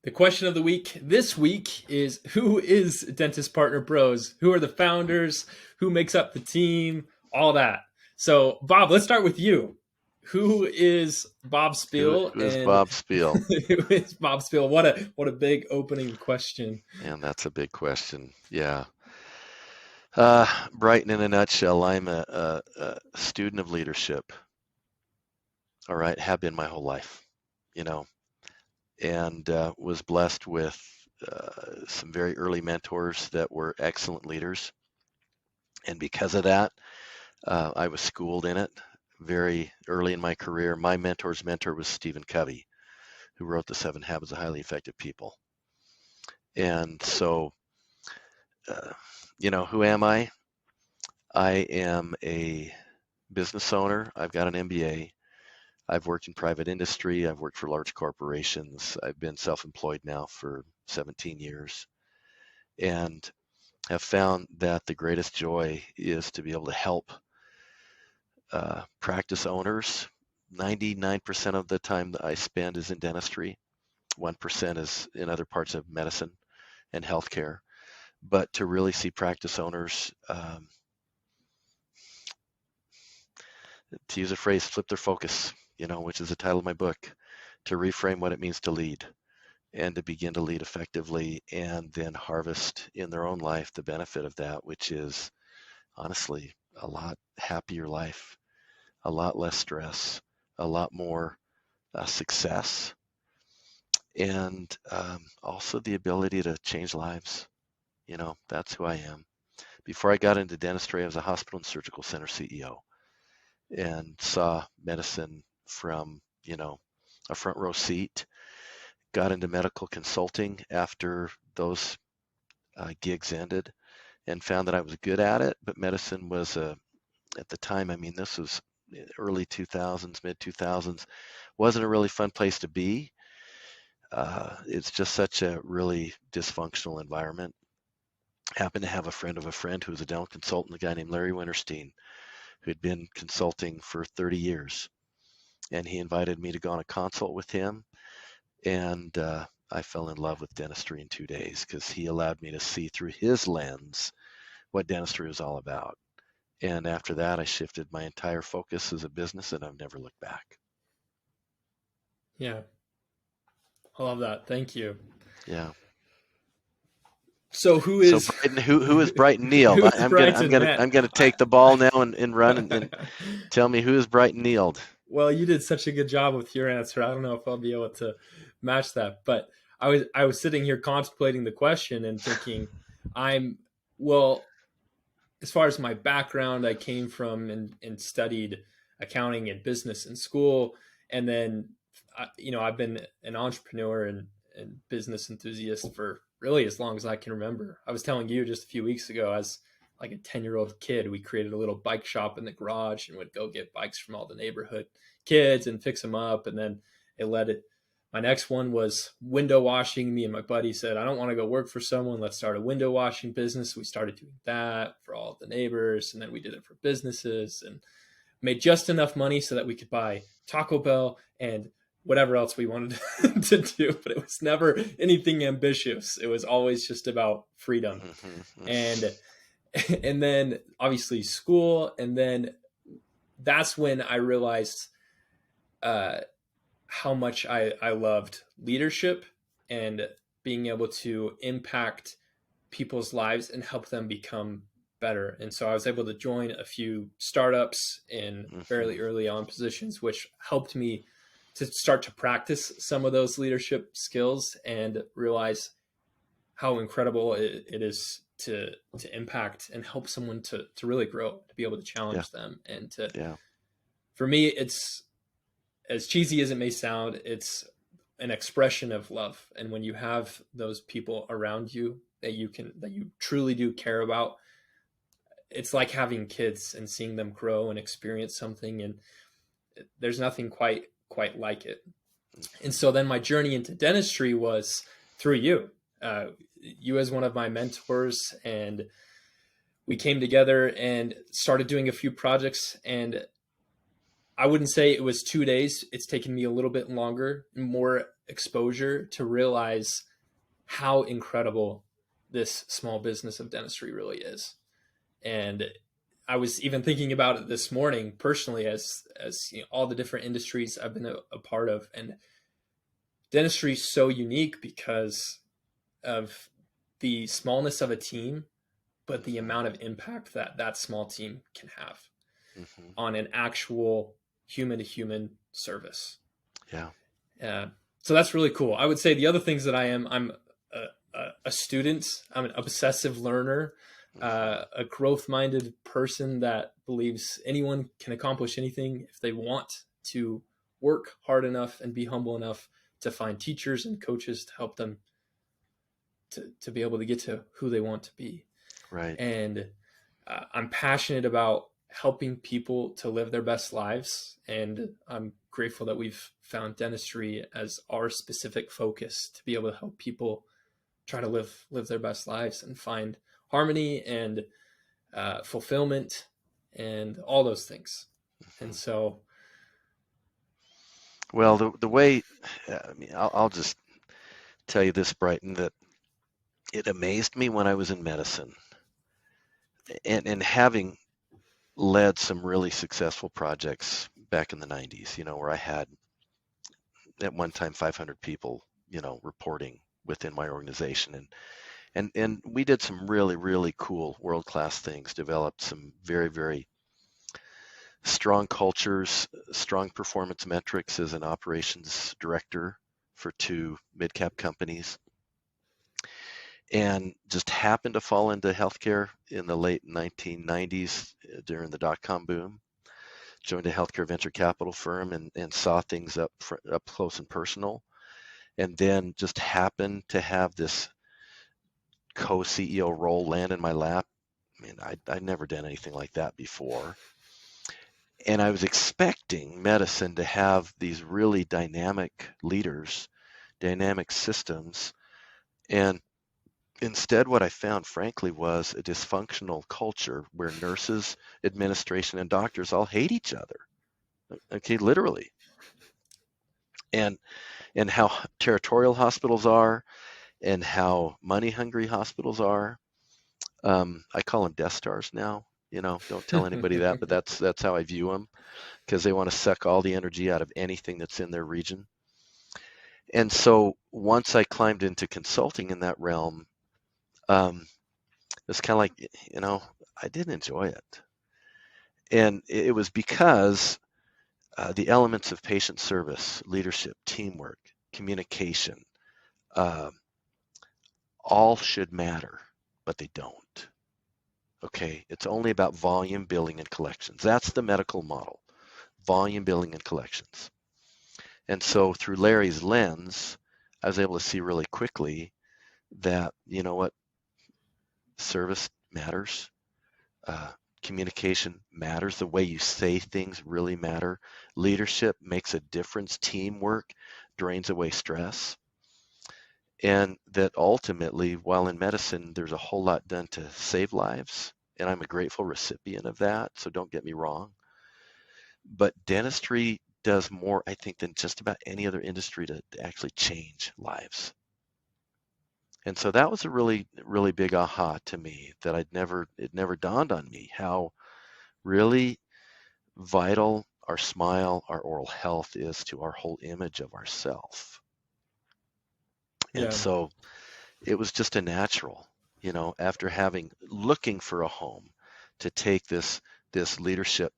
The question of the week this week is, who is Dentist Partner Bros? Who are the founders? Who makes up the team? All that. So, Bob, let's start with you. Who is Bob Who, Spiel, who is and Bob Spiel? who is Bob Spiel? What a big opening question. Man, that's a big question. Yeah. Brighton in a nutshell, I'm a student of leadership. All right, have been my whole life, you know, and was blessed with some very early mentors that were excellent leaders. And because of that, I was schooled in it very early in my career. My mentor's mentor was Stephen Covey, who wrote The 7 Habits of Highly Effective People. And so, uh, who am I? I am a business owner. I've got an MBA. I've worked in private industry. I've worked for large corporations. I've been self-employed now for 17 years and have found that the greatest joy is to be able to help practice owners. 99% of the time that I spend is in dentistry. 1% is in other parts of medicine and healthcare. But to really see practice owners, to use a phrase, flip their focus, which is the title of my book, to reframe what it means to lead and to begin to lead effectively and then harvest in their own life the benefit of that, which is honestly a lot happier life, a lot less stress, a lot more success, and also the ability to change lives. That's who I am. Before I got into dentistry, I was a hospital and surgical center CEO and saw medicine from, a front row seat. Got into medical consulting after those gigs ended and found that I was good at it, but medicine was at the time, this was early 2000s, mid 2000s, wasn't a really fun place to be. It's just such a really dysfunctional environment. Happened to have a friend of a friend who was a dental consultant, a guy named Larry Winterstein, who'd been consulting for 30 years. And he invited me to go on a consult with him. And I fell in love with dentistry in 2 days because he allowed me to see through his lens what dentistry was all about. And after that, I shifted my entire focus as a business and I've never looked back. Yeah, I love that. Thank you. Yeah. So, who So is Brighton, who is Brighton Neild? who is Brighton, I'm man? gonna take the ball now and run and tell me who is Brighton Neild. Well, you did such a good job with your answer. I don't know if I'll be able to match that, but I was sitting here contemplating the question and thinking, I'm well, as far as my background, I came from and studied accounting and business in school, and then I've been an entrepreneur and business enthusiast for really as long as I can remember. I was telling you just a few weeks ago, as like a 10-year-old kid, we created a little bike shop in the garage and would go get bikes from all the neighborhood kids and fix them up. And then it led it. My next one was window washing. Me and my buddy said, I don't want to go work for someone. Let's start a window washing business. We started doing that for all the neighbors. And then we did it for businesses and made just enough money so that we could buy Taco Bell and whatever else we wanted to do. But it was never anything ambitious. It was always just about freedom. And and then obviously school. And then that's when I realized how much I loved leadership and being able to impact people's lives and help them become better. And so I was able to join a few startups in fairly early on positions, which helped me to start to practice some of those leadership skills and realize how incredible it is to impact and help someone to really grow, to be able to challenge them. And for me, it's, as cheesy as it may sound, it's an expression of love. And when you have those people around you that you truly do care about, it's like having kids and seeing them grow and experience something. And there's nothing quite like it. And so then my journey into dentistry was through you. You as one of my mentors, and we came together and started doing a few projects, and I wouldn't say it was 2 days. It's taken me a little bit longer, more exposure to realize how incredible this small business of dentistry really is. And I was even thinking about it this morning personally, as you know, all the different industries I've been a part of, and dentistry is so unique because of the smallness of a team, but the amount of impact that that small team can have Hmm. on an actual human to human service. Yeah. Uh, so that's really cool. I would say the other things that I'm a student. I'm an obsessive learner, Hmm. a growth minded person that believes anyone can accomplish anything if they want to work hard enough and be humble enough to find teachers and coaches to help them to be able to get to who they want to be. Right. And I'm passionate about helping people to live their best lives. And I'm grateful that we've found dentistry as our specific focus to be able to help people try to live their best lives and find harmony and fulfillment and all those things. And Hmm. so, Well, the way, I mean, I'll just tell you this, Brighton, that it amazed me when I was in medicine, and having led some really successful projects back in the 90s, where I had at one time 500 people, reporting within my organization. And we did some really, really cool world-class things, developed some very, very strong cultures, strong performance metrics as an operations director for two mid-cap companies, and just happened to fall into healthcare in the late 1990s during the dot-com boom. Joined a healthcare venture capital firm and saw things up close and personal, and then just happened to have this co-CEO role land in my lap. I mean, I'd never done anything like that before. And I was expecting medicine to have these really dynamic leaders, dynamic systems. And instead, what I found, frankly, was a dysfunctional culture where nurses, administration, and doctors all hate each other. Okay, literally. And how territorial hospitals are, and how money hungry hospitals are. I call them Death Stars now. Don't tell anybody that, but that's how I view them, because they want to suck all the energy out of anything that's in their region. And so once I climbed into consulting in that realm, it's kind of like, I didn't enjoy it. And it was because the elements of patient service, leadership, teamwork, communication, uh, all should matter, but they don't. Okay, it's only about volume, billing, and collections. That's the medical model, volume, billing, and collections. And so through Larry's lens, I was able to see really quickly that, you know what, service matters, uh, communication matters, the way you say things really matter, leadership makes a difference, teamwork drains away stress, and that ultimately, while in medicine, there's a whole lot done to save lives, and I'm a grateful recipient of that, so don't get me wrong. But dentistry does more, I think, than just about any other industry to actually change lives. And so that was a really, really big aha to me, that it never dawned on me how really vital our smile, our oral health is to our whole image of ourself. And yeah, so it was just a natural, after looking for a home to take this leadership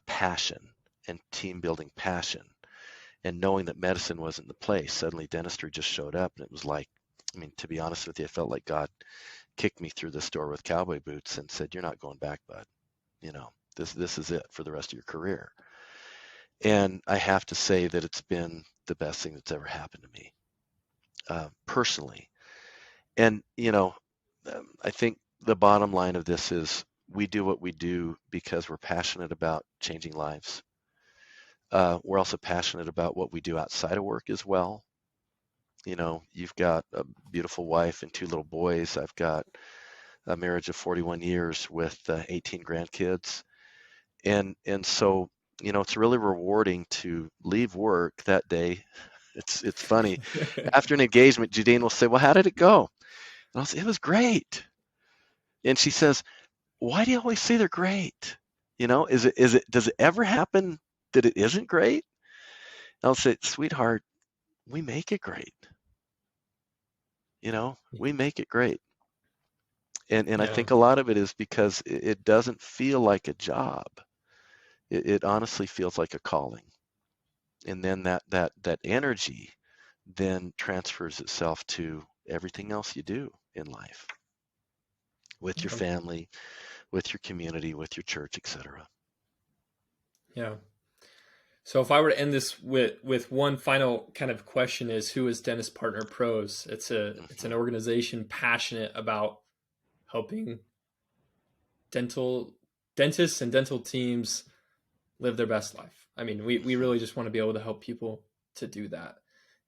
passion and team building passion, and knowing that medicine wasn't the place, suddenly dentistry just showed up, and it was like, I mean, to be honest with you, I felt like God kicked me through this door with cowboy boots and said, "You're not going back, bud. This is it for the rest of your career." And I have to say that it's been the best thing that's ever happened to me, personally. And I think the bottom line of this is we do what we do because we're passionate about changing lives. We're also passionate about what we do outside of work as well. You've got a beautiful wife and two little boys. I've got a marriage of 41 years with 18 grandkids. And so it's really rewarding to leave work that day. It's funny. After an engagement, Judine will say, "Well, how did it go?" And I'll say, "It was great." And she says, "Why do you always say they're great? Does it ever happen that it isn't great?" And I'll say, "Sweetheart, we make it great. We make it great." And I Yeah. think a lot of it is because it doesn't feel like a job. It honestly feels like a calling. And then that energy then transfers itself to everything else you do in life, with your Yeah. family, with your community, with your church, etc. Yeah. So if I were to end this with one final kind of question is, who is Dentist Partner Pros? It's an Hmm. organization passionate about helping dental dentists and dental teams live their best life. I mean, we Hmm. really just want to be able to help people to do that.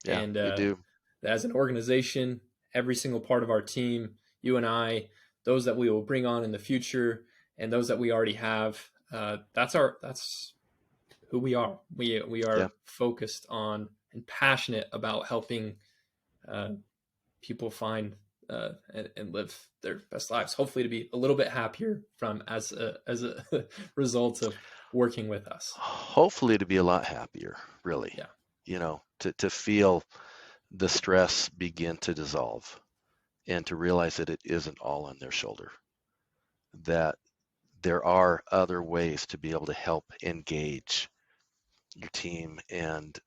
Yeah, And we do. as an organization, every single part of our team, you and I, those that we will bring on in the future, and those that we already have, that's who we are. We Yeah, are focused on and passionate about helping uh, people find and live their best lives. Hopefully, to be a little bit happier from as a result of working with us. hopefully to be a lot happier, really. Yeah, To feel the stress begin to dissolve, and to realize that it isn't all on their shoulder, that there are other ways to be able to help engage your team and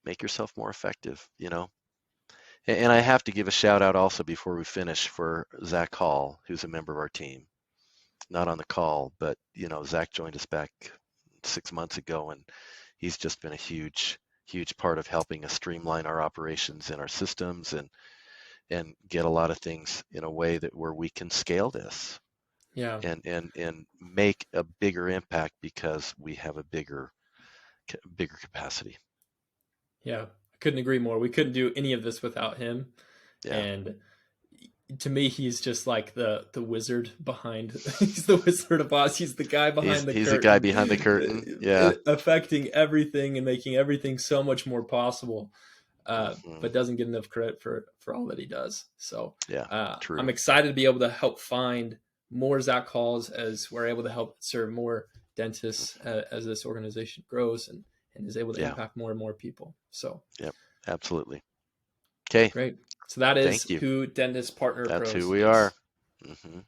make yourself more effective. And I have to give a shout out also before we finish for Zach Hall, who's a member of our team, not on the call, but Zach joined us back 6 months ago, and he's just been a huge part of helping us streamline our operations and our systems, and get a lot of things in a way that where we can scale this yeah, and make a bigger impact because we have a bigger capacity. yeah. I couldn't agree more. We couldn't do any of this without him, Yeah, and to me, he's just like the wizard behind. He's the Wizard of Oz. He's the guy he's behind the he's the guy curtain, behind the curtain. Yeah. affecting everything and making everything so much more possible. Hmm. But doesn't get enough credit for all that he does. So Yeah, I'm true. excited to be able to help find more Zach calls as we're able to help serve more dentists Hmm. as this organization grows and is able to Yeah, impact more and more people. So yep, absolutely. Okay, great. So that is thank you. who Dentist Partner That's who Pros we are. is. Hmm.